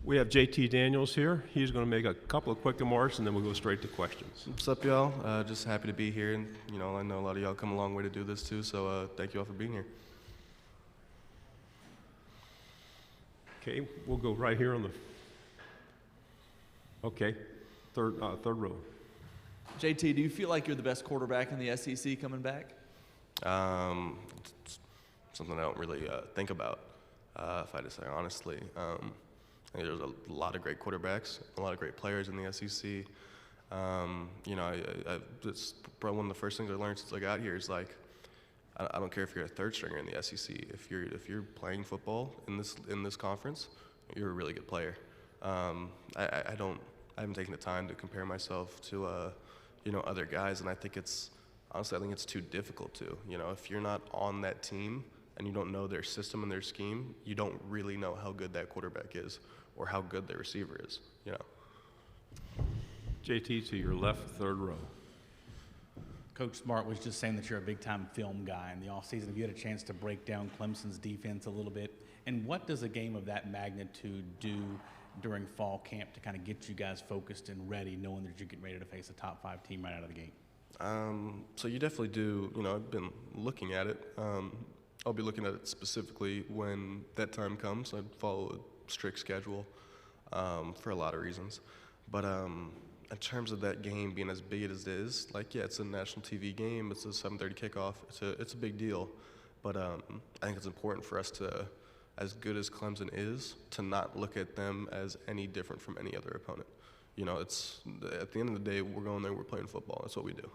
We have JT Daniels here. He's going to make a couple of quick remarks, and then we'll go straight to questions. What's up, y'all? Just happy to be here, and I know a lot of y'all come a long way to do this too. So thank you all for being here. Okay, we'll go right here on the. Okay, third row. JT, do you feel like you're the best quarterback in the SEC coming back? It's something I don't really think about. If I just say honestly, I think there's a lot of great quarterbacks, a lot of great players in the SEC. It's probably one of the first things I learned since I got here is like, I don't care if you're a third stringer in the SEC. If you're playing football in this conference, you're a really good player. I haven't taken the time to compare myself to other guys, and I think it's too difficult to. If you're not on that team and you don't know their system and their scheme, you don't really know how good that quarterback is or how good their receiver is. JT, to your left, third row. Coach Smart was just saying that you're a big-time film guy in the offseason. Have you had a chance to break down Clemson's defense a little bit? And what does a game of that magnitude do during fall camp to kind of get you guys focused and ready, knowing that you're getting ready to face a top-5 team right out of the gate? So you definitely do. I've been looking at it. I'll be looking at it specifically when that time comes. I follow a strict schedule for a lot of reasons. But in terms of that game being as big as it is, it's a national TV game. It's a 7:30 kickoff. It's a big deal. But I think it's important for us to, as good as Clemson is, to not look at them as any different from any other opponent. It's at the end of the day, we're going there, we're playing football. That's what we do.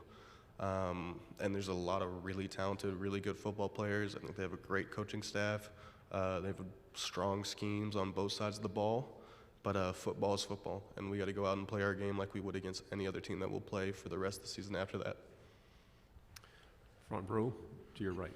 And there's a lot of really talented, really good football players. I think they have a great coaching staff. They have strong schemes on both sides of the ball. But football is football, and we got to go out and play our game like we would against any other team that will play for the rest of the season after that. Front row, to your right.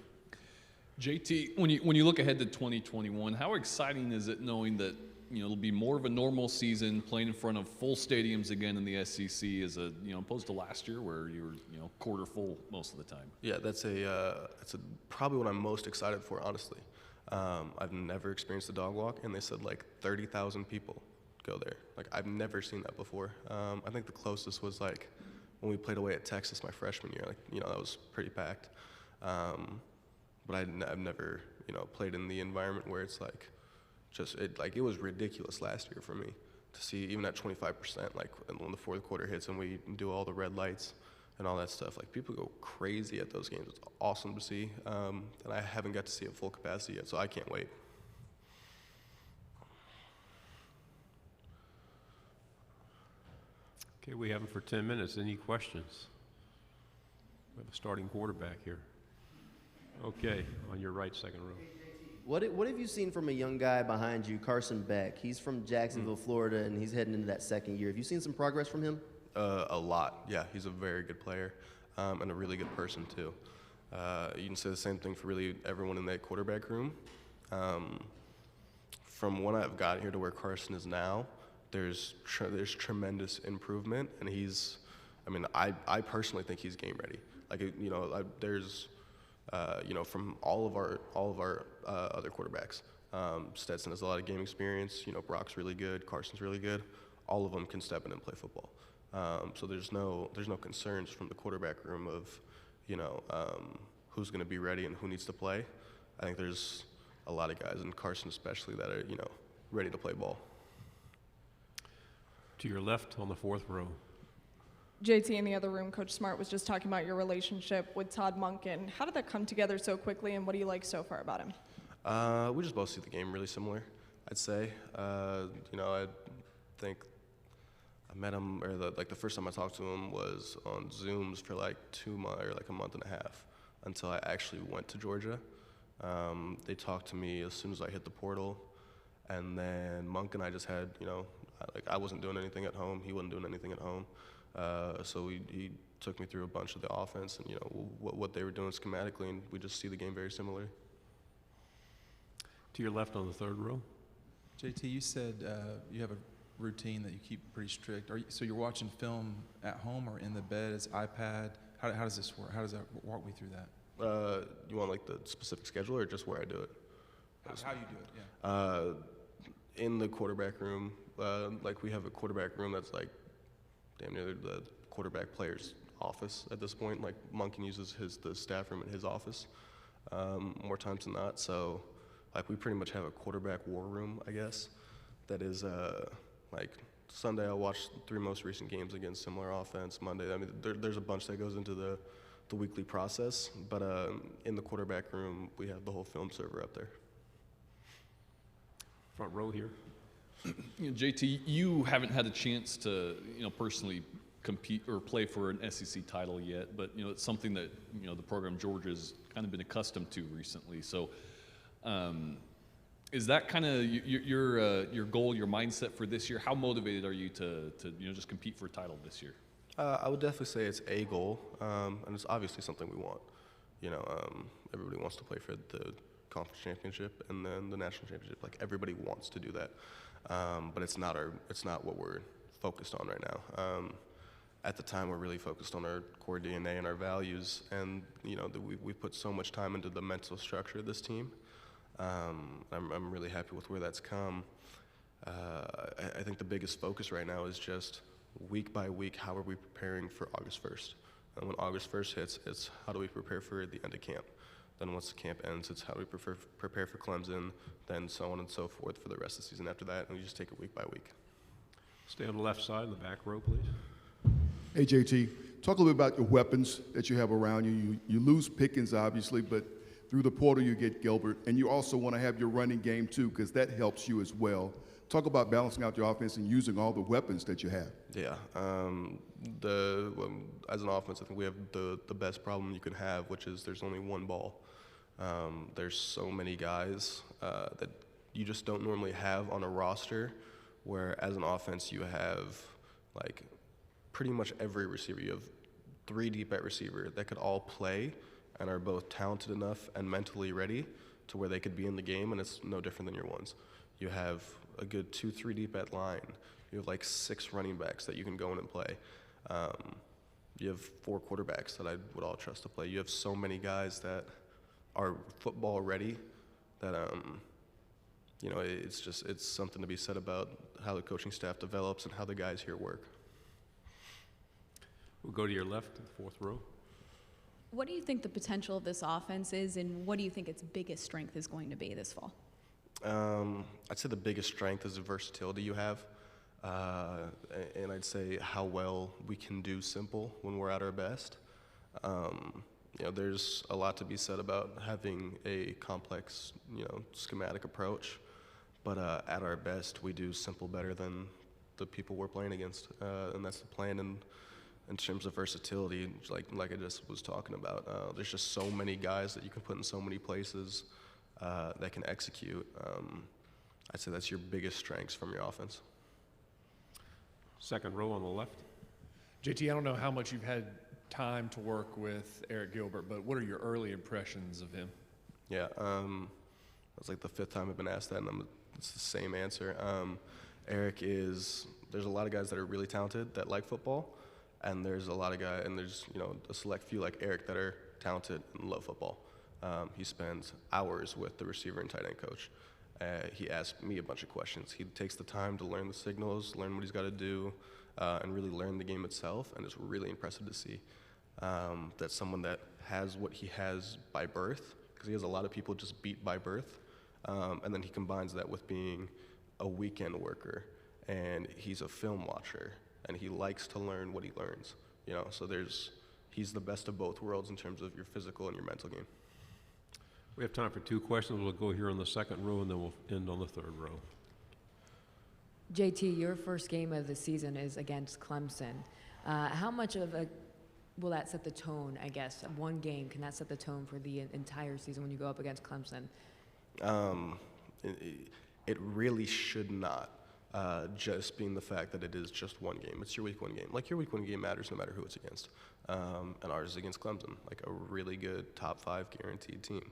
JT, when you look ahead to 2021, how exciting is it knowing that it'll be more of a normal season, playing in front of full stadiums again in the SEC, as opposed to last year where you were quarter full most of the time? Yeah, that's probably what I'm most excited for, honestly. I've never experienced a dog walk, and they said 30,000 people go there. I've never seen that before. I think the closest was when we played away at Texas my freshman year. That was pretty packed. But I've never played in the environment where it's it was ridiculous last year for me to see even at 25%, when the fourth quarter hits and we do all the red lights and all that stuff. People go crazy at those games. It's awesome to see, and I haven't got to see it full capacity yet, so I can't wait. Okay, we have him for 10 minutes. Any questions? We have a starting quarterback here. Okay, on your right, second row. What have you seen from a young guy behind you, Carson Beck? He's from Jacksonville, Florida, and he's heading into that second year. Have you seen some progress from him? A lot, yeah. He's a very good player and a really good person, too. You can say the same thing for really everyone in that quarterback room. From when I've got here to where Carson is now, there's tremendous improvement, and I personally think he's game ready. From all of our other quarterbacks, Stetson has a lot of game experience. Brock's really good, Carson's really good. All of them can step in and play football. So there's no concerns from the quarterback room of who's going to be ready and who needs to play. I think there's a lot of guys, and Carson especially, that are ready to play ball. To your left on the fourth row. JT, in the other room, Coach Smart was just talking about your relationship with Todd Monken. How did that come together so quickly, and what do you like so far about him? We just both see the game really similar, I'd say. I think I met him, or the first time I talked to him was on Zooms for 2 months, or a month and a half, until I actually went to Georgia. They talked to me as soon as I hit the portal, and then Monk and I just had, I wasn't doing anything at home, he wasn't doing anything at home. So he took me through a bunch of the offense and what they were doing schematically, and we just see the game very similar. To your left on the third row. JT, you said you have a routine that you keep pretty strict. So you're watching film at home or in the bed? Is iPad? How does this work? How does that walk me through that? You want the specific schedule or just where I do it? How you do it? Yeah. In the quarterback room, like we have a quarterback room that's like damn near the quarterback player's office at this point. Like Monken uses the staff room in his office more times than not. So like we pretty much have a quarterback war room, I guess. That is like Sunday I'll watch the 3 most recent games against similar offense. Monday, I mean, there's a bunch that goes into the weekly process. But in the quarterback room, we have the whole film server up there. Front row here. JT, you haven't had a chance to, personally compete or play for an SEC title yet, but it's something that the program Georgia's kind of been accustomed to recently. So, is that kind of your goal, your mindset for this year? How motivated are you to just compete for a title this year? I would definitely say it's a goal, and it's obviously something we want. Everybody wants to play for the conference championship and then the national championship. Like everybody wants to do that, but it's not what we're focused on right now. At the time, we're really focused on our core DNA and our values, and we put so much time into the mental structure of this team. I'm really happy with where that's come. I think the biggest focus right now is just week by week, how are we preparing for August 1st? And when August 1st hits, it's how do we prepare for the end of camp? Then once the camp ends, it's how do we prepare for Clemson, then so on and so forth for the rest of the season after that, and we just take it week by week. Stay on the left side in the back row, please. Hey, JT, talk a little bit about your weapons that you have around you. You lose Pickens, obviously, but through the portal you get Gilbert, and you also want to have your running game too, because that helps you as well. Talk about balancing out your offense and using all the weapons that you have. Yeah, as an offense, I think we have the best problem you can have, which is there's only one ball. There's so many guys that you just don't normally have on a roster, where as an offense you have like pretty much every receiver. You have 3 deep at receiver that could all play and are both talented enough and mentally ready to where they could be in the game, and it's no different than your ones. You have a good 2-3 deep at line. You have like 6 running backs that you can go in and play. You have 4 quarterbacks that I would all trust to play. You have so many guys that are football ready that it's something to be said about how the coaching staff develops and how the guys here work. We'll go to your left, the 4th row. What do you think the potential of this offense is, and what do you think its biggest strength is going to be this fall? I'd say the biggest strength is the versatility you have, and I'd say how well we can do simple when we're at our best. There's a lot to be said about having a complex, schematic approach, but at our best, we do simple better than the people we're playing against, and that's the plan. And in terms of versatility, like I just was talking about, there's just so many guys that you can put in so many places that can execute. I'd say that's your biggest strengths from your offense. 2nd row on the left. JT, I don't know how much you've had time to work with Eric Gilbert, but what are your early impressions of him? Yeah, that's like the 5th time I've been asked that, and it's the same answer. Eric there's a lot of guys that are really talented that like football, and there's a lot of guys, and there's a select few like Eric that are talented and love football. He spends hours with the receiver and tight end coach. He asks me a bunch of questions. He takes the time to learn the signals, learn what he's got to do, and really learn the game itself, and it's really impressive to see that someone that has what he has by birth, because he has a lot of people just beat by birth, and then he combines that with being a weekend worker, and he's a film watcher, and he likes to learn what he learns. So he's the best of both worlds in terms of your physical and your mental game. We have time for 2 questions. We'll go here on the 2nd row, and then we'll end on the 3rd row. JT, your first game of the season is against Clemson. How much will that set the tone, I guess? One game, can that set the tone for the entire season when you go up against Clemson? It really should not, just being the fact that it is just one game. It's your week 1 game. Like, your week 1 game matters no matter who it's against. And ours is against Clemson, like a really good top 5 guaranteed team.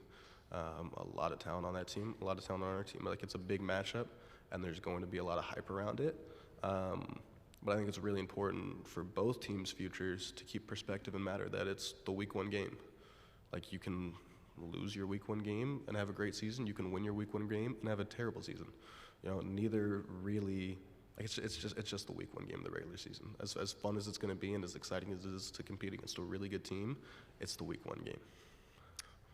A lot of talent on that team, a lot of talent on our team. Like, it's a big matchup, and there's going to be a lot of hype around it. But I think it's really important for both teams' futures to keep perspective and matter that it's the week 1 game. Like, you can lose your week 1 game and have a great season. You can win your week 1 game and have a terrible season. Neither really. It's just the week 1 game of the regular season. As fun as it's going to be and as exciting as it is to compete against a really good team, it's the week 1 game.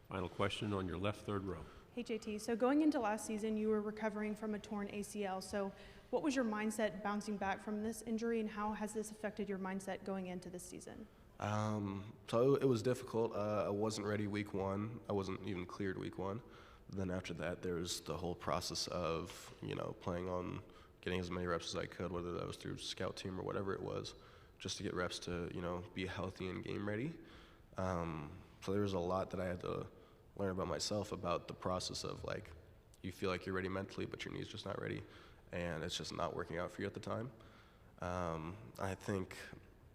Final question on your left third row. Hey JT, so going into last season, you were recovering from a torn ACL. So what was your mindset bouncing back from this injury, and how has this affected your mindset going into this season? So it was difficult. I wasn't ready week 1. I wasn't even cleared week 1. Then after that, there's the whole process of, playing on getting as many reps as I could, whether that was through scout team or whatever it was, just to get reps to, be healthy and game ready. So there was a lot that I had to learn about myself about the process of, like, you feel like you're ready mentally, but your knee's just not ready, and it's just not working out for you at the time. I think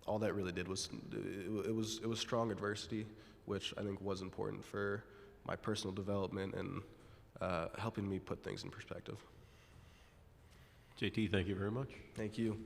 all that really did was, it was strong adversity, which I think was important for my personal development and helping me put things in perspective. JT, thank you very much. Thank you.